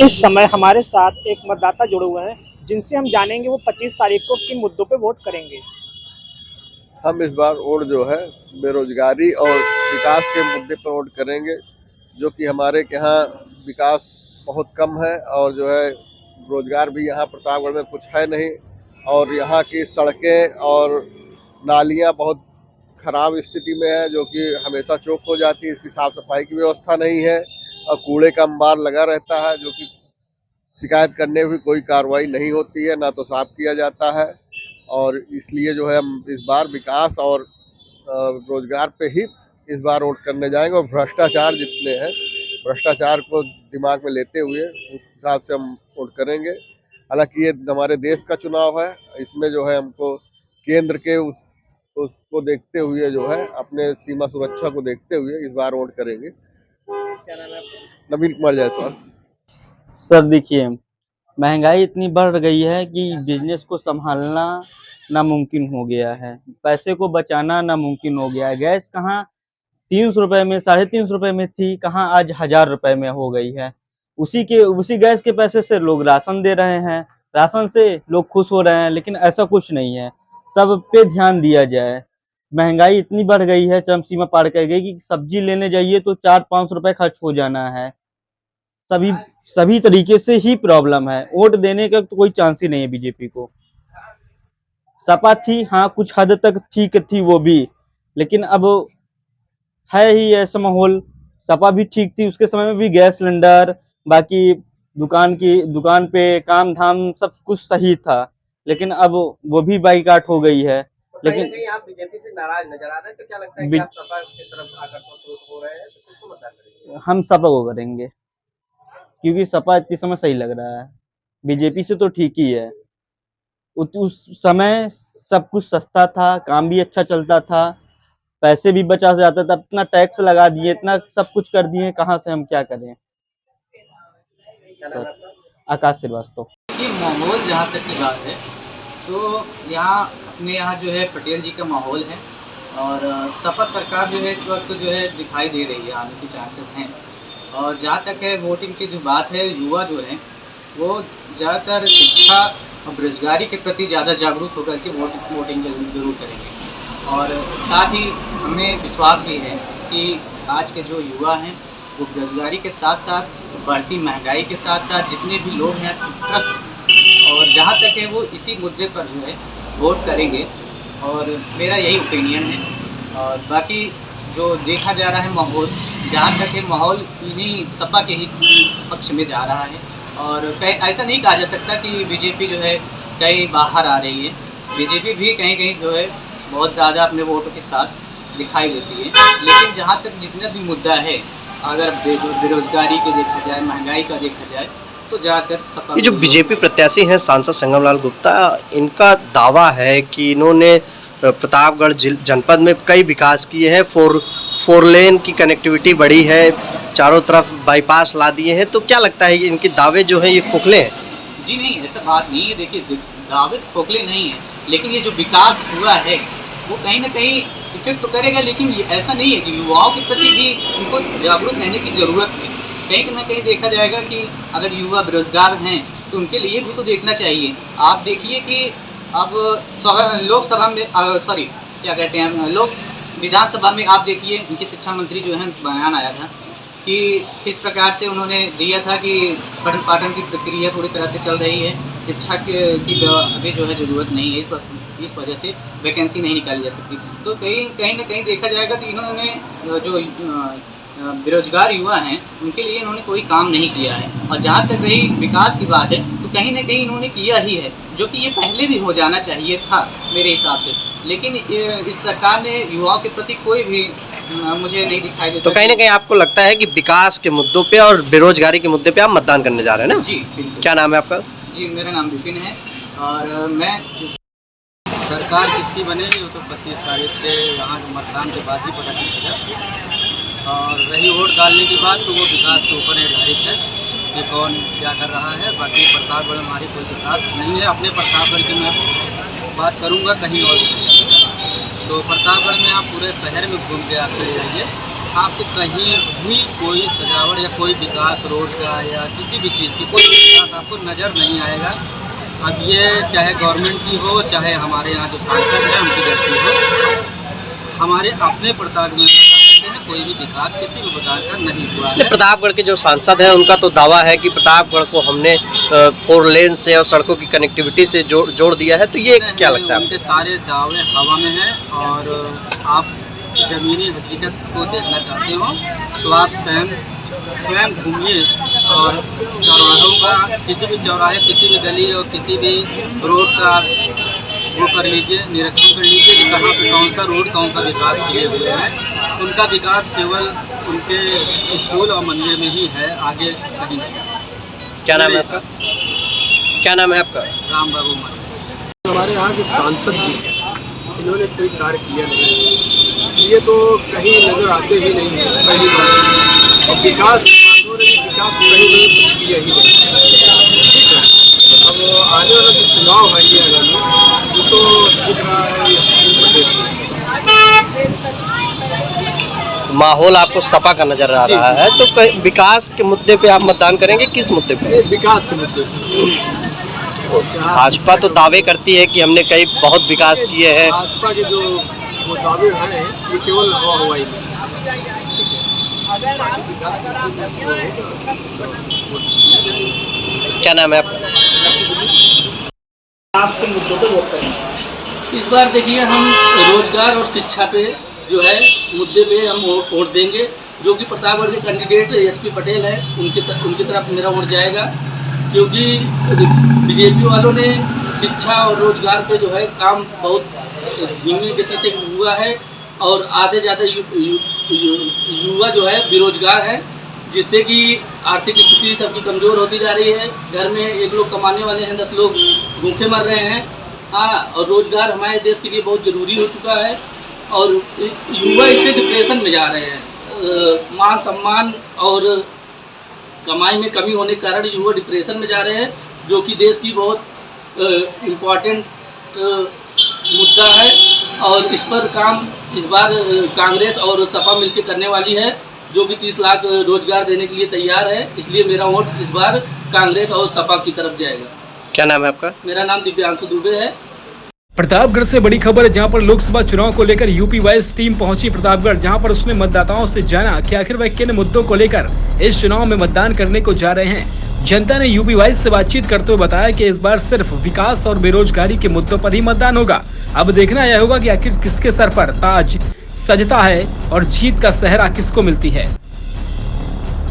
इस समय हमारे साथ एक मतदाता जुड़े हुए हैं जिनसे हम जानेंगे वो 25 तारीख को किन मुद्दों पे वोट करेंगे। हम इस बार वोट जो है बेरोजगारी और विकास के मुद्दे पर वोट करेंगे, जो कि हमारे के यहाँ विकास बहुत कम है और जो है रोजगार भी यहाँ प्रतापगढ़ में कुछ है नहीं, और यहाँ की सड़कें और नालियाँ बहुत खराब स्थिति में है, जो कि हमेशा चौक हो जाती है। इसकी साफ सफाई की व्यवस्था नहीं है और कूड़े का अंबार लगा रहता है, जो कि शिकायत करने भी कोई कार्रवाई नहीं होती है, ना तो साफ किया जाता है। और इसलिए जो है हम इस बार विकास और रोजगार पे ही इस बार वोट करने जाएंगे, और भ्रष्टाचार जितने हैं भ्रष्टाचार को दिमाग में लेते हुए उस हिसाब से हम वोट करेंगे। हालांकि ये हमारे देश का चुनाव है, इसमें जो है हमको केंद्र के उसको देखते हुए जो है अपने सीमा सुरक्षा को देखते हुए इस बार वोट करेंगे। क्या नाम है आपका? नवीन कुमार जायसवाल। सर देखिए, महंगाई इतनी बढ़ गई है कि बिजनेस को संभालना नामुमकिन हो गया है, पैसे को बचाना नामुमकिन हो गया है। गैस कहाँ 300 रुपए में, 350 रुपए में थी, कहाँ आज 1000 रुपए में हो गई है। उसी गैस के पैसे से लोग राशन दे रहे हैं, राशन से लोग खुश हो रहे हैं, लेकिन ऐसा कुछ नहीं है। सब पे ध्यान दिया जाए। महंगाई इतनी बढ़ गई है, चरम सीमा पार कर गई कि सब्जी लेने जाइए तो 400-500 रुपए खर्च हो जाना है। सभी सभी तरीके से ही प्रॉब्लम है। वोट देने का तो कोई चांस ही नहीं है बीजेपी को। सपा थी, हाँ कुछ हद तक ठीक थी वो भी, लेकिन अब है ही ऐसा माहौल। सपा भी ठीक थी, उसके समय में भी गैस सिलेंडर, बाकी दुकान पे काम धाम सब कुछ सही था, लेकिन अब वो भी बाइकाट हो गई है। लेकिन कहीं आप बीजेपी से नाराज नजर आ रहे हैं, तो क्या लगता है कि आप सपा की तरफ आकर्षित हो रहे हैं, तो किसको मतदान करेंगे? हम सपा को करेंगे, क्योंकि सपा इतनी समय सही लग रहा है। बीजेपी से तो ठीक ही है। उस समय सब कुछ सस्ता था, काम भी अच्छा चलता था, पैसे भी बचा जाता था। इतना टैक्स लगा दिए, इतना सब कुछ कर दिए, कहाँ से हम क्या करें। तो आकाश श्रीवास्तव। कि माहौल जहाँ तक की बात है, तो यहाँ जो है पटेल जी का माहौल है, और सपा सरकार जो है इस वक्त जो है दिखाई दे रही है, आने के चांसेस हैं। और जहाँ तक है वोटिंग की जो बात है, युवा जो है वो ज़्यादातर शिक्षा और बेरोजगारी के प्रति ज़्यादा जागरूक होकर के वोटिंग जरूर करेंगे। और साथ ही हमें विश्वास भी है कि आज के जो युवा हैं वो बेरोजगारी के साथ साथ बढ़ती महंगाई के साथ साथ जितने भी लोग हैं त्रस्त, और जहाँ तक है वो इसी मुद्दे पर जो है वोट करेंगे, और मेरा यही ओपिनियन है। और बाकी जो देखा जा रहा है माहौल, जहाँ तक है माहौल इन्हीं सपा के ही पक्ष में जा रहा है, और कहीं ऐसा नहीं कहा जा सकता कि बीजेपी जो है कहीं बाहर आ रही है। बीजेपी भी कहीं कहीं जो है बहुत ज़्यादा अपने वोटों के साथ दिखाई देती है, लेकिन जहाँ तक जितना भी मुद्दा है, अगर बेरोजगारी के देखा जाए, महंगाई का देखा जाए, तो ज़्यादातर सपा। ये जो बीजेपी प्रत्याशी हैं सांसद संगम लाल गुप्ता, इनका दावा है कि इन्होंने प्रतापगढ़ जनपद में कई विकास किए हैं, फोर लेन की कनेक्टिविटी बढ़ी है, चारों तरफ बाईपास ला दिए हैं। तो क्या लगता है कि इनके दावे जो हैं ये खोखले हैं? जी नहीं, ऐसा बात नहीं है। देखिए, दावे खोखले नहीं है, लेकिन ये जो विकास हुआ है वो कहीं ना कहीं इफेक्ट तो करेगा, लेकिन ये ऐसा नहीं है कि युवाओं के प्रति भी उनको जागरूक रहने की ज़रूरत है। कहीं ना कहीं देखा जाएगा कि अगर युवा बेरोजगार हैं तो उनके लिए भी तो देखना चाहिए। आप देखिए कि अब लोकसभा में विधानसभा में आप देखिए, उनके शिक्षा मंत्री जो है बयान आया था कि किस प्रकार से उन्होंने दिया था कि पठन पाठन की प्रक्रिया पूरी तरह से चल रही है, शिक्षा की अभी जो है ज़रूरत नहीं है, इस वजह से वैकेंसी नहीं निकाली जा सकती। तो कहीं ना कहीं देखा जाएगा तो इन्होंने जो बेरोजगार युवा हैं उनके लिए इन्होंने कोई काम नहीं किया है। और जहाँ तक रही विकास की बात है, तो कहीं ना कहीं इन्होंने किया ही है, जो कि ये पहले भी हो जाना चाहिए था मेरे हिसाब से। लेकिन इस सरकार ने युवाओं के प्रति कोई भी मुझे नहीं दिखाई देता। तो कहीं ना कहीं आपको लगता है कि विकास के मुद्दों पे और बेरोजगारी के मुद्दे पे आप मतदान करने जा रहे हैं ना? जी बिल्कुल। क्या नाम है आपका? जी, मेरा नाम विपिन है, और मैं सरकार किसकी बनेगी वो तो 25 तारीख के यहाँ मतदान के बाद ही पता चलेगा। और रही वोट डालने की बात, तो वो विकास के ऊपर निर्धारित है कि कौन क्या कर रहा है। बाकी प्रतापगढ़ में हमारी कोई विकास नहीं है। अपने प्रतापगढ़ की मैं बात करूँगा, कहीं और तो प्रतापगढ़ में आप पूरे शहर में घूम के आप चले जाइए, आपको कहीं भी कोई सजावट या कोई विकास रोड का या किसी भी चीज़ की कोई विकास आपको नज़र नहीं आएगा। अब ये चाहे गवर्नमेंट की हो, चाहे हमारे यहाँ जो सांसद हैं उनकी गलती हो, हमारे अपने प्रताप में कोई भी विकास किसी भी प्रकार का नहीं हुआ है। प्रतापगढ़ के जो सांसद हैं उनका तो दावा है कि प्रतापगढ़ को हमने 4 लेन से और सड़कों की कनेक्टिविटी से जोड़ दिया है, तो ये क्या लगता है? उनके सारे दावे हवा में हैं, और आप ज़मीनी हकीकत को देखना चाहते हो तो आप स्वयं घूमिए और चौराहों का, किसी भी चौराहे, किसी भी गली और किसी भी रोड का वो कर लीजिए, निरीक्षण कर लीजिए कि कहाँ पे कौन सा रोड, कौन सा विकास किए हुए हैं। उनका विकास केवल उनके स्कूल और मंदिर में ही है, आगे कहीं नहीं। क्या नाम है आपका? क्या नाम है आपका? राम बाबू मंदिर। हमारे यहाँ के सांसद जी इन्होंने कोई कार्य किया नहीं, ये तो कहीं नज़र आते ही नहीं है पहली बार। और विकास तो कहीं उन्होंने कुछ किया ही नहीं, ठीक है। अब आने वाला जो चुनाव है ये आगामी, वो तो दिख रहा है माहौल आपको सपा का नजर आ रहा है, तो विकास के मुद्दे पे आप मतदान करेंगे? किस मुद्दे पे? विकास के मुद्दे पे। भाजपा तो दावे करती है कि हमने कई बहुत विकास किए हैं। भाजपा के जो वो दावे हैं ये केवल हवा हवाई में। क्या नाम है आपका? आपके मुद्दों पे वोट करेंगे? इस बार देखिए हम रोजगार और शिक्षा पे जो है मुद्दे पे हम वोट देंगे, जो कि प्रतापगढ़ के कैंडिडेट एसपी पटेल है, उनकी तरफ मेरा वोट जाएगा, क्योंकि बीजेपी वालों ने शिक्षा और रोजगार पे जो है काम बहुत धीमी गति से हुआ है, और आधे ज़्यादा युवा जो है बेरोजगार है, जिससे कि आर्थिक स्थिति सबकी कमज़ोर होती जा रही है। घर में 1 लोग कमाने वाले हैं, 10 लोग भूखे मर रहे हैं। हाँ, और रोज़गार हमारे देश के लिए बहुत ज़रूरी हो चुका है, और युवा इससे डिप्रेशन में जा रहे हैं। मान सम्मान और कमाई में कमी होने के कारण युवा डिप्रेशन में जा रहे हैं, जो कि देश की बहुत इम्पॉर्टेंट मुद्दा है, और इस पर काम इस बार कांग्रेस और सपा मिलकर करने वाली है, जो कि 30 लाख रोजगार देने के लिए तैयार है। इसलिए मेरा वोट इस बार कांग्रेस और सपा की तरफ जाएगा। क्या नाम है आपका? मेरा नाम दिव्यांशु दुबे है। प्रतापगढ़ से बड़ी खबर है, जहां पर लोकसभा चुनाव को लेकर यूपी वाइज टीम पहुंची प्रतापगढ़, जहां पर उसने मतदाताओं से जाना कि आखिर वह किन मुद्दों को लेकर इस चुनाव में मतदान करने को जा रहे हैं। जनता ने यूपी वाइज से बातचीत करते हुए बताया कि इस बार सिर्फ विकास और बेरोजगारी के मुद्दों पर ही मतदान होगा। अब देखना यह होगा कि आखिर किसके सर पर ताज सजता है और जीत का सेहरा किसको मिलती है।